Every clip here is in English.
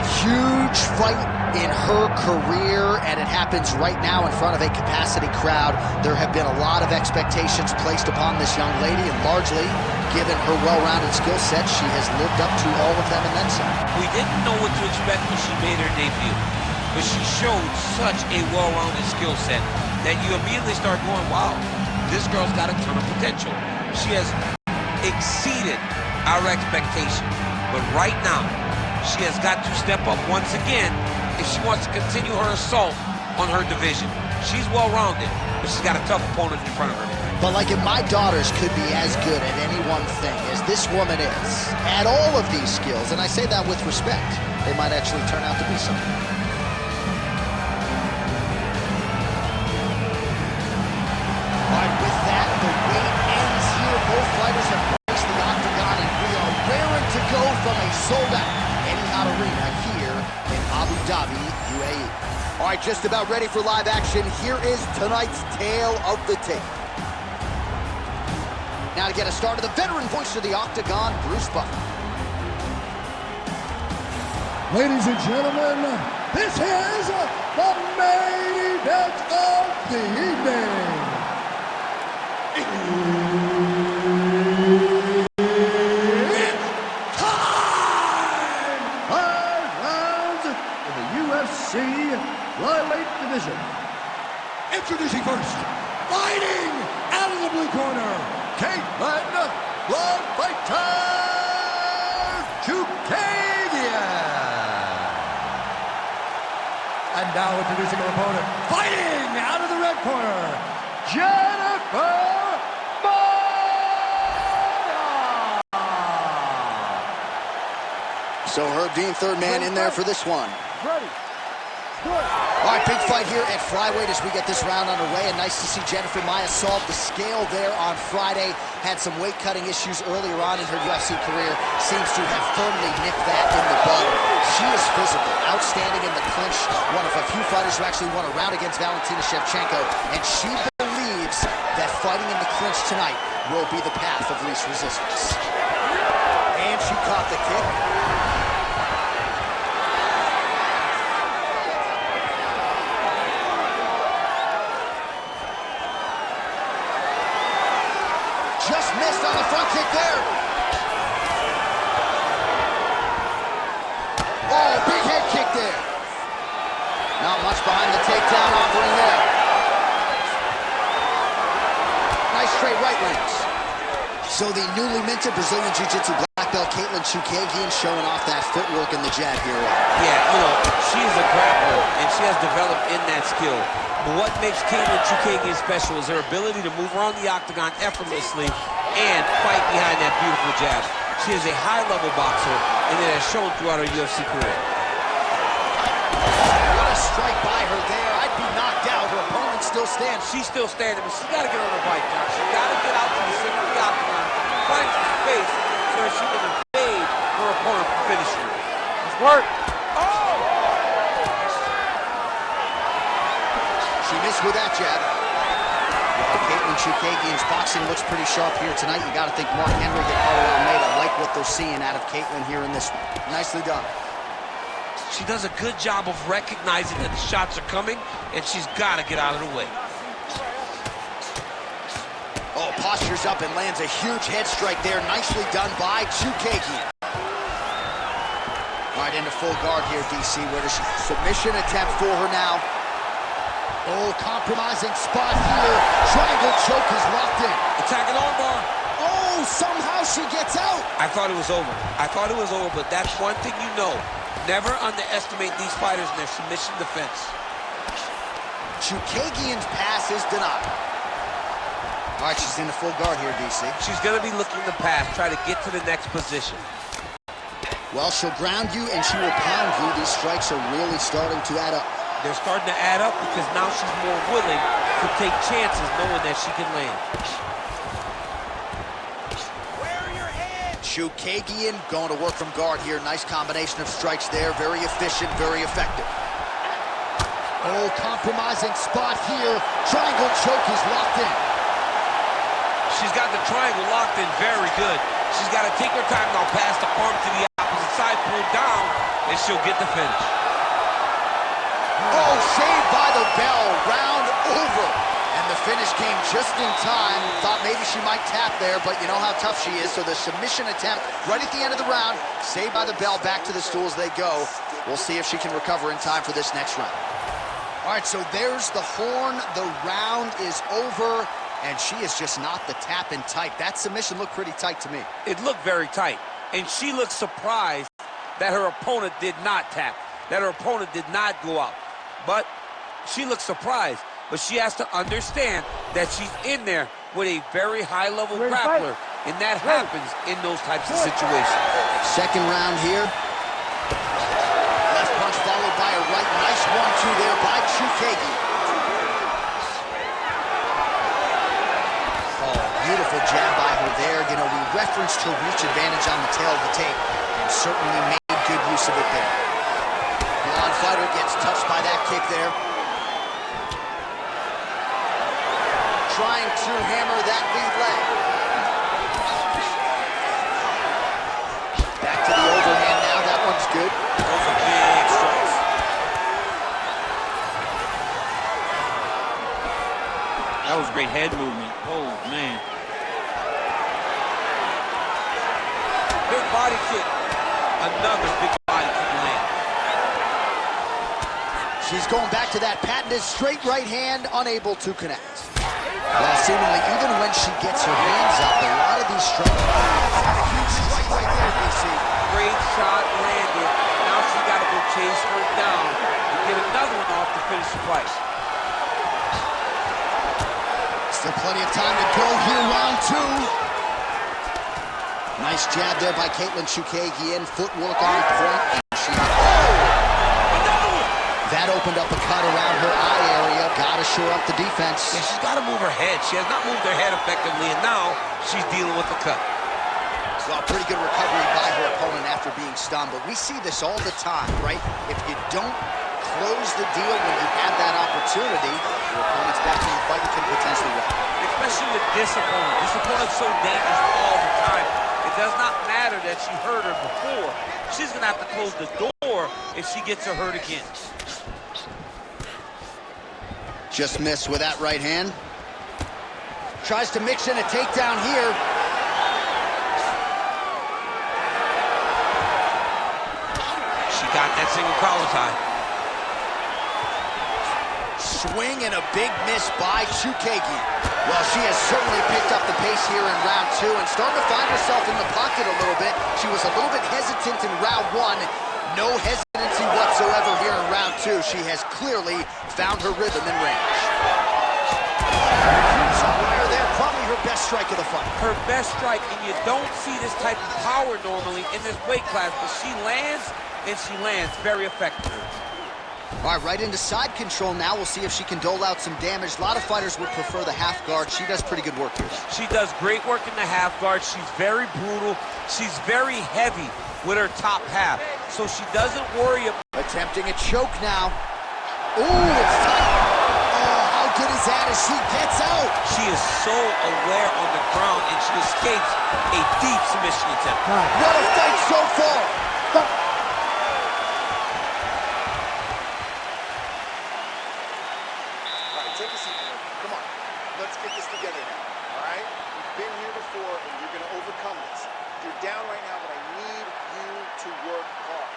right, huge fight in her career, and it happens right now in front of a capacity crowd. There have been a lot of expectations placed upon this young lady, and largely, given her well-rounded skill set, she has lived up to all of them and then some. We didn't know what to expect when she made her debut, but she showed such a well-rounded skill set that you immediately start going, wow, this girl's got a ton of potential. She has exceeded our expectation, but right now, she has got to step up once again if she wants to continue her assault on her division. She's well-rounded, but she's got a tough opponent in front of her. But like if my daughters could be as good at any one thing as this woman is, at all of these skills, and I say that with respect, they might actually turn out to be something. All right, with that, the wait ends here. Both fighters have graced the octagon, and we are raring to go from a sold-out arena here in Abu Dhabi, UAE. All right, just about ready for live action. Here is tonight's tale of the tape. Now to get us started, the veteran voice of the octagon, Bruce Buffer. Ladies and gentlemen, this is the main event of the evening. Flyweight division. Introducing first, fighting out of the blue corner, Katlyn, Blood Fighter Chookagian. And now introducing her opponent, fighting out of the red corner, Jennifer Maia. So Herb Dean, third man in there for this one. Ready. All right, big fight here at flyweight as we get this round underway, and nice to see Jennifer Maia solve the scale there on Friday. Had some weight-cutting issues earlier on in her UFC career. Seems to have firmly nipped that in the bud. She is physical, outstanding in the clinch. One of a few fighters who actually won a round against Valentina Shevchenko, and she believes that fighting in the clinch tonight will be the path of least resistance. And she caught the kick. Just missed on the front kick there. Oh, big head kick there. Not much behind the takedown offering there. Nice straight right lands. So the newly minted Brazilian Jiu-Jitsu black belt Katlyn Chookagian showing off that footwork and the jab here. Yeah, you know, she is a grappler, and she has developed in that skill. But what makes Katlyn Chookagian special is her ability to move around the octagon effortlessly and fight behind that beautiful jab. She is a high-level boxer, and it has shown throughout her UFC career. What a strike by her there. I'd be knocked out. Her opponent still stands. She's still standing, but she's got to get on her bike now. She's got to get out to the center of the octagon, find some space so that she can evade her opponent from finishing her. Let's work. Oh! She missed with that jab. Well, Katlyn Chookagian's boxing looks pretty sharp here tonight. You got to think Mark Henry and Paulo Almeida like what they're seeing out of Katlyn here in this one. Nicely done. She does a good job of recognizing that the shots are coming, and she's got to get out of the way. Oh, postures up and lands a huge head strike there. Nicely done by Chookagian. All right, into full guard here, DC. Where does she... Submission attempt for her now. Oh, compromising spot here. Triangle choke is locked in. Attacking armbar. Oh, somehow she gets out. I thought it was over. I thought it was over, but that's one thing you know. Never underestimate these fighters in their submission defense. Chookagian's pass is denied. All right, she's in the full guard here, DC. She's going to be looking to pass, try to get to the next position. Well, she'll ground you and she will pound you. These strikes are really starting to add up. They're starting to add up because now she's more willing to take chances knowing that she can land. Where are your hands? Chookagian going to work from guard here. Nice combination of strikes there. Very efficient, very effective. Oh, compromising spot here. Triangle choke is locked in. She's got the triangle locked in very good. She's got to take her time now, pass the arm to the opposite side, pull down, and she'll get the finish. Oh, saved by the bell, round over. And the finish came just in time. Thought maybe she might tap there, but you know how tough she is. So the submission attempt right at the end of the round, saved by the bell, back to the stools they go. We'll see if she can recover in time for this next round. All right, so there's the horn. The round is over, and she is just not the tap in tight. That submission looked pretty tight to me. It looked very tight, and she looked surprised that her opponent did not tap, that her opponent did not go out. But she looked surprised. But she has to understand that she's in there with a very high-level grappler, and that happens in those types of situations. Second round here. Left punch followed by a right. Nice 1-2 there by Chukagi. Oh, beautiful jab by her there. You know, we referenced her reach advantage on the tail of the tape, and certainly made good use of it there. Blonde fighter gets touched by that kick there. Trying to hammer that lead leg. Back to the overhand now. That one's good. Those are big strikes. That was great head movement. Oh, man. Big body kick. Another big body kick land. She's going back to that patented straight right hand, unable to connect. Well, seemingly, even when she gets her hands up, a lot of these strikes have a huge strike right there, DC. Great shot landed. Now she got to go chase her down and get another one off to finish the fight. Still plenty of time to go here, round two. Nice jab there by Katlyn Chukagi in, footwork on point. And she, that opened up a cut around her eye area. Gotta shore up the defense. Yeah, she's got to move her head. She has not moved her head effectively, and now she's dealing with the cut. Well, pretty good recovery by her opponent after being stunned, but we see this all the time, right? If you don't close the deal when you have that opportunity, your opponent's back in the fight, you can potentially win. Especially with this opponent. This opponent's so dangerous all the time. It does not matter that she hurt her before. She's going to have to close the door if she gets her hurt again. Just missed with that right hand. Tries to mix in a takedown here. She got that single collar tie. Swing and a big miss by Chukagi. Well, she has certainly picked up the pace here in round two and starting to find herself in the pocket a little bit. She was a little bit hesitant in round one. No hesitancy whatsoever here in round two. She has clearly found her rhythm and range. There, probably her best strike of the fight. Her best strike, and you don't see this type of power normally in this weight class, but she lands, and she lands very effectively. All right, right into side control now. We'll see if she can dole out some damage. A lot of fighters would prefer the half guard. She does pretty good work here. She does great work in the half guard. She's very brutal. She's very heavy with her top half, so she doesn't worry about... Attempting a choke now. Ooh, it's tight. Oh, how good is that as she gets out? She is so aware on the ground, and she escapes a deep submission attempt. What a fight so far. Take a seat, man. Come on. Let's get this together now, all right? You've been here before, and you're going to overcome this. You're down right now, but I need you to work hard.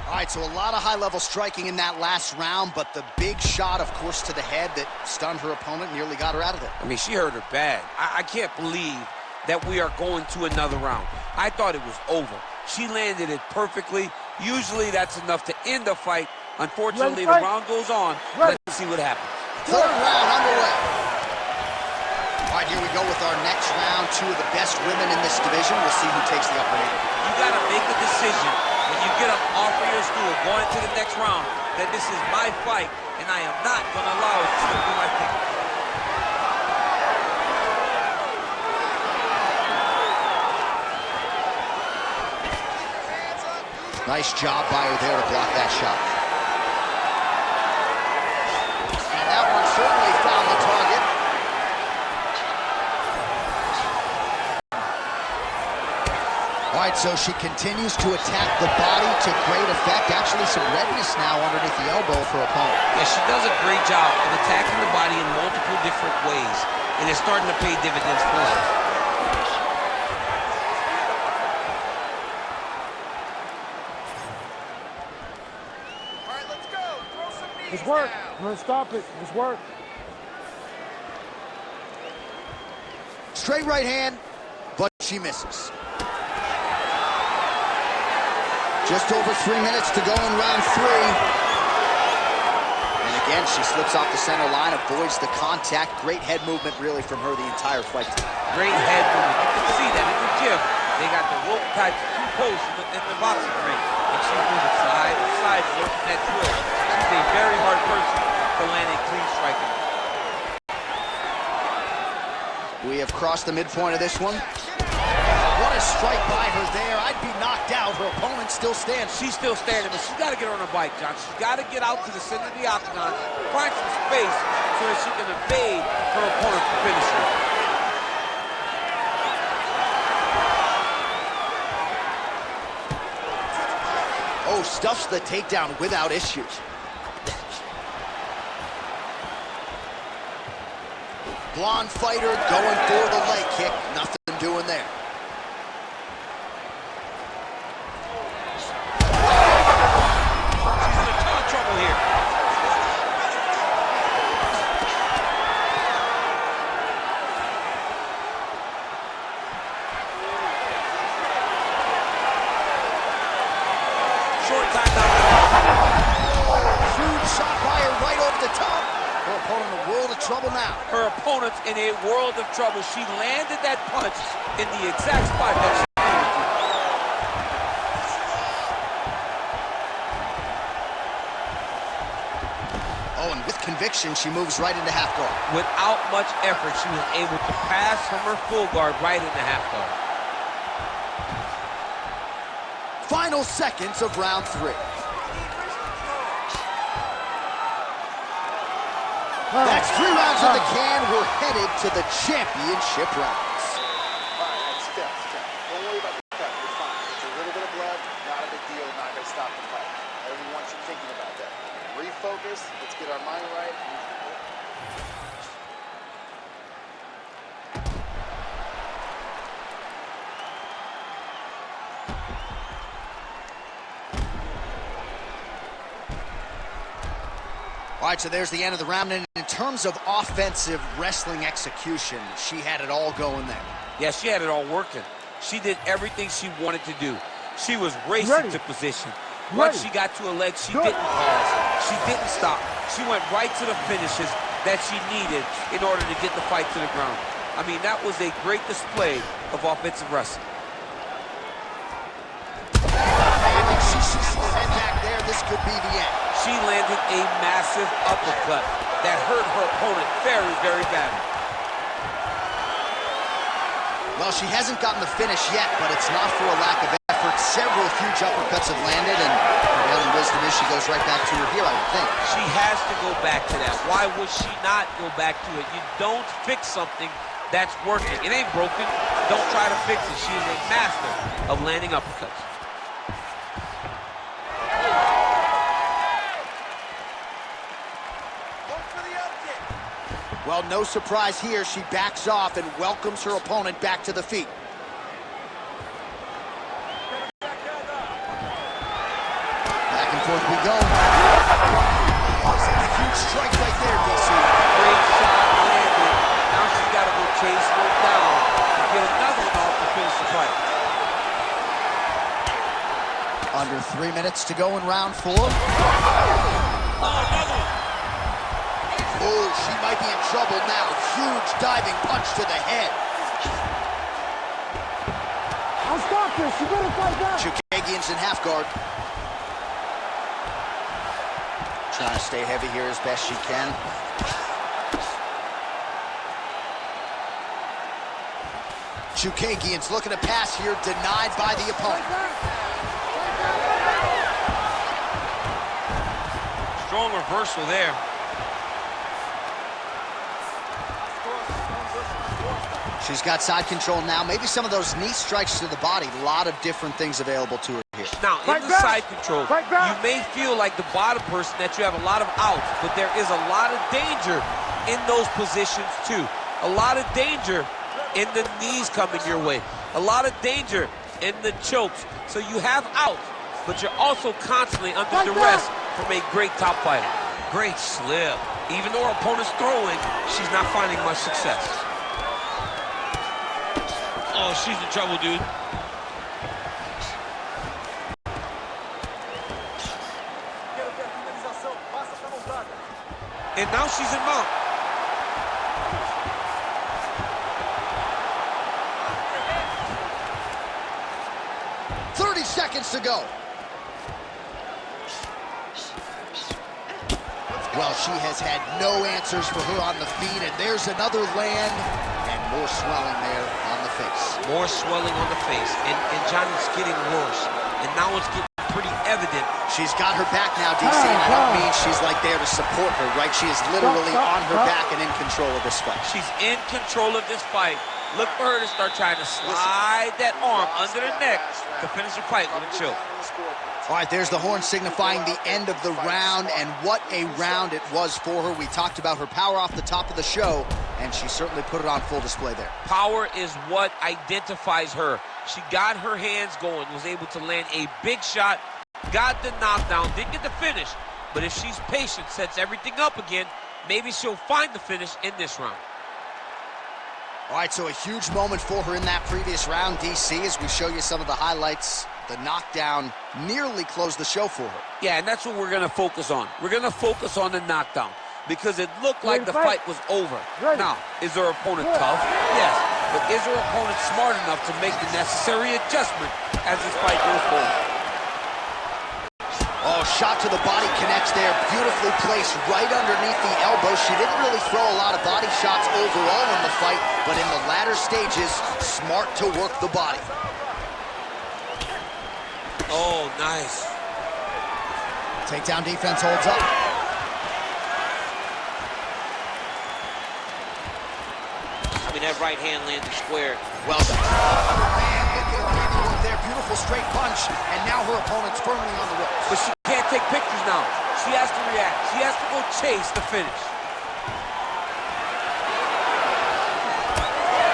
All right, so a lot of high-level striking in that last round, but the big shot, of course, to the head that stunned her opponent, nearly got her out of there. I mean, she hurt her bad. I can't believe that we are going to another round. I thought it was over. She landed it perfectly. Usually that's enough to end the fight. Unfortunately, the round goes on. Let's see what happens. Third round underway. All right, here we go with our next round. Two of the best women in this division. We'll see who takes the upper hand. You got to make a decision when you get up off of your stool going to the next round that this is my fight, and I am not going to allow it to slip through my fingers. Nice job by her there to block that shot. And that one certainly found the target. So she continues to attack the body to great effect. Actually, some redness now underneath the elbow for her opponent. Yeah, she does a great job of attacking the body in multiple different ways, and it's starting to pay dividends for her. All right, let's go. Throw some knees Let's work. now. I'm gonna stop it. Let's work. Straight right hand, but she misses. Just over 3 minutes to go in round 3. And again, she slips off the center line, avoids the contact. Great head movement, really, from her the entire fight. Great head movement. You can see that in the gym. They got the rope tied to 2 posts in the boxing ring. And she's moving side to side, working that drill. She's a very hard person to land a clean strike on. We have crossed the midpoint of this one. What a strike by her there. I'd be knocked out. Her opponent still stands. She's still standing, but she's got to get on her bike, John. She's got to get out to the center of the octagon, find some space so that she can evade her opponent's finisher. Oh, stuffs the takedown without issues. Blonde fighter going for the leg kick. Nothing doing there. She's in a ton of trouble here. Short time now. Huge shot by her right over the top. Her opponent in a world of trouble now. Her opponent's in a world of trouble. She landed that punch in the exact spot that she needed to. Oh, and with conviction, she moves right into half guard. Without much effort, she was able to pass from her full guard right into half guard. Final seconds of round 3. That's 3 rounds in the can. We're headed to the championship rounds. All right, step. Don't worry about the cut. You're fine. It's a little bit of blood. Not a big deal. Not going to stop the fight. I don't want you thinking about that. Refocus. Let's get our mind right. All right, so there's the end of the round. And in terms of offensive wrestling execution, she had it all going there. Yeah, she had it all working. She did everything she wanted to do. She was racing to position. Once she got to her legs, she didn't pause. She didn't stop. She went right to the finishes that she needed in order to get the fight to the ground. I mean, that was a great display of offensive wrestling. And she snaps the head back there. This could be the end. She landed a massive uppercut that hurt her opponent very, very badly. Well, she hasn't gotten the finish yet, but it's not for a lack of effort. Several huge uppercuts have landed, and prevailing wisdom is she goes right back to her heel, I would think. She has to go back to that. Why would she not go back to it? You don't fix something that's working. It ain't broken. Don't try to fix it. She is a master of landing uppercuts. Well, no surprise here. She backs off and welcomes her opponent back to the feet. Back and forth we go. Huge strike right there, DC. Great shot landed. Now she's got to go chase her down and get another one off to finish the fight. Under 3 minutes to go in round 4. Oh, she might be in trouble now. Huge diving punch to the head. I'll stop this. You better fight back. Chukagian's in half guard. Trying to stay heavy here as best she can. Chukagian's looking to pass here, denied by the opponent. Strong reversal there. She's got side control now. Maybe some of those knee strikes to the body. A lot of different things available to her here. Now, in the side control, you may feel like the bottom person that you have a lot of outs, but there is a lot of danger in those positions too. A lot of danger in the knees coming your way. A lot of danger in the chokes. So you have outs, but you're also constantly under duress from a great top fighter. Great slip. Even though her opponent's throwing, she's not finding much success. Oh, she's in trouble, dude. And now she's in mount. Seconds to go. Well, she has had no answers for her on the feet, and there's another land, and more swelling there on the face. More swelling on the face, and Johnny's getting worse, and now it's getting pretty evident. She's got her back now, DC, and I don't mean she's like there to support her, right? She is literally on her back and in control of this fight. She's in control of this fight. Look for her to start trying to slide that arm under the neck to finish the fight with a choke. All right, there's the horn signifying the end of the round, and what a round it was for her. We talked about her power off the top of the show, and she certainly put it on full display there. Power is what identifies her. She got her hands going, was able to land a big shot, got the knockdown, didn't get the finish, but if she's patient, sets everything up again, maybe she'll find the finish in this round. All right, so a huge moment for her in that previous round, DC, as we show you some of the highlights. The knockdown nearly closed the show for her. Yeah, and that's what we're going to focus on. We're going to focus on the knockdown because it looked like the fight was over. Now, is her opponent tough? Yes, but is her opponent smart enough to make the necessary adjustment as this fight goes forward? Oh, shot to the body connects there. Beautifully placed right underneath the elbow. She didn't really throw a lot of body shots overall in the fight, but in the latter stages, smart to work the body. Oh, nice. Takedown defense holds up. I mean, that right hand landed square. Well done. There, beautiful straight punch, and now her opponent's firmly on the ropes. But she can't take pictures now. She has to react. She has to go chase the finish.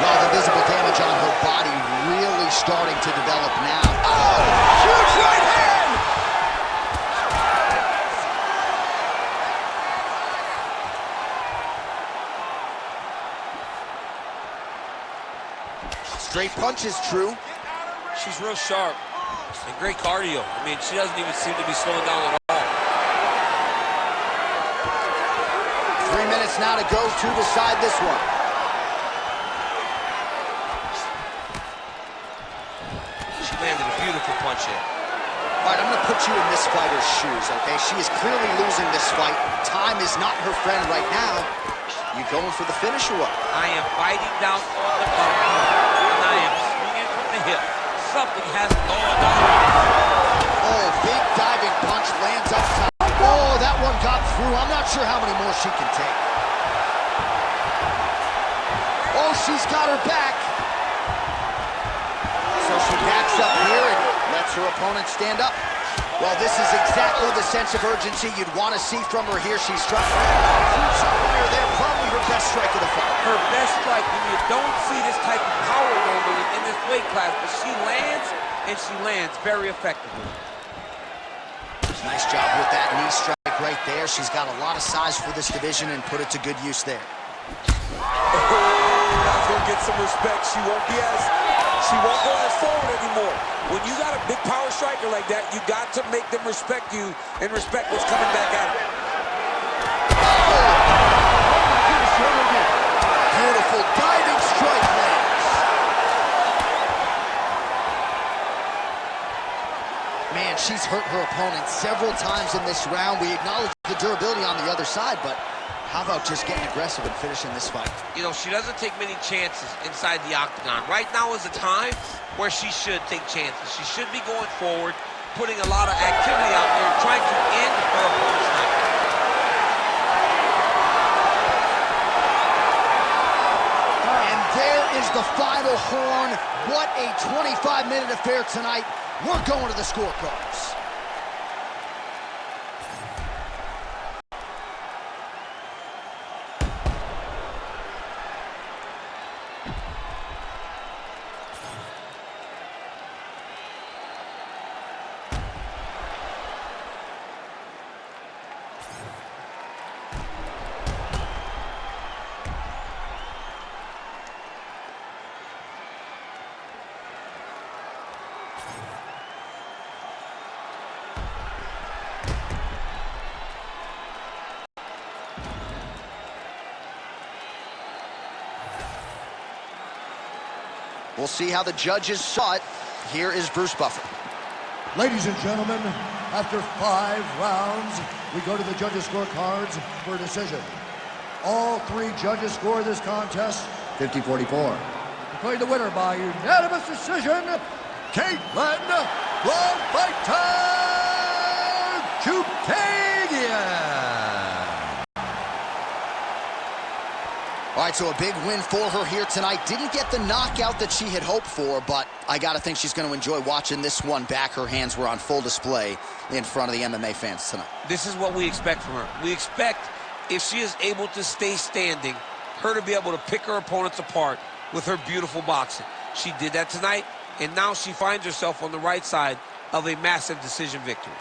Well, the visible damage on her body really starting to develop now. Oh, huge right hand! Straight punch is true. She's real sharp and great cardio. I mean, she doesn't even seem to be slowing down at all. 3 minutes now to go to decide this one. She landed a beautiful punch in. All right, I'm going to put you in this fighter's shoes, okay? She is clearly losing this fight. Time is not her friend right now. You going for the finish or what? I am biting down on the button, and I am swinging from the hip. Something has gone on. Oh, big diving punch lands up top. Oh, that one got through. I'm not sure how many more she can take. Oh, she's got her back. So she backs up here and lets her opponent stand up. Well, this is exactly the sense of urgency you'd want to see from her here. She's struck there, probably her best strike of the fight. Her best strike, and you don't see this type of power normally in this weight class, but she lands, and she lands very effectively. Nice job with that knee strike right there. She's got a lot of size for this division and put it to good use there. That's gonna get some respect. She won't go as forward anymore. When you got a big power striker like that, you got to make them respect you and respect what's coming back at them. Beautiful diving strike lands. Man, she's hurt her opponent several times in this round. We acknowledge the durability on the other side, but how about just getting aggressive and finishing this fight? You know, she doesn't take many chances inside the octagon. Right now is a time where she should take chances. She should be going forward, putting a lot of activity out there, trying to end her opponent's night. And there is the final horn. What a 25-minute affair tonight. We're going to the scorecards. We'll see how the judges saw it. Here is Bruce Buffer. Ladies and gentlemen, after 5 rounds, we go to the judges' scorecards for a decision. All 3 judges score this contest 50-44. Declaring the winner by unanimous decision, Katlyn Chukadian. All right, so a big win for her here tonight. Didn't get the knockout that she had hoped for, but I got to think she's going to enjoy watching this one back. Her hands were on full display in front of the MMA fans tonight. This is what we expect from her. We expect, if she is able to stay standing, her to be able to pick her opponents apart with her beautiful boxing. She did that tonight, and now she finds herself on the right side of a massive decision victory.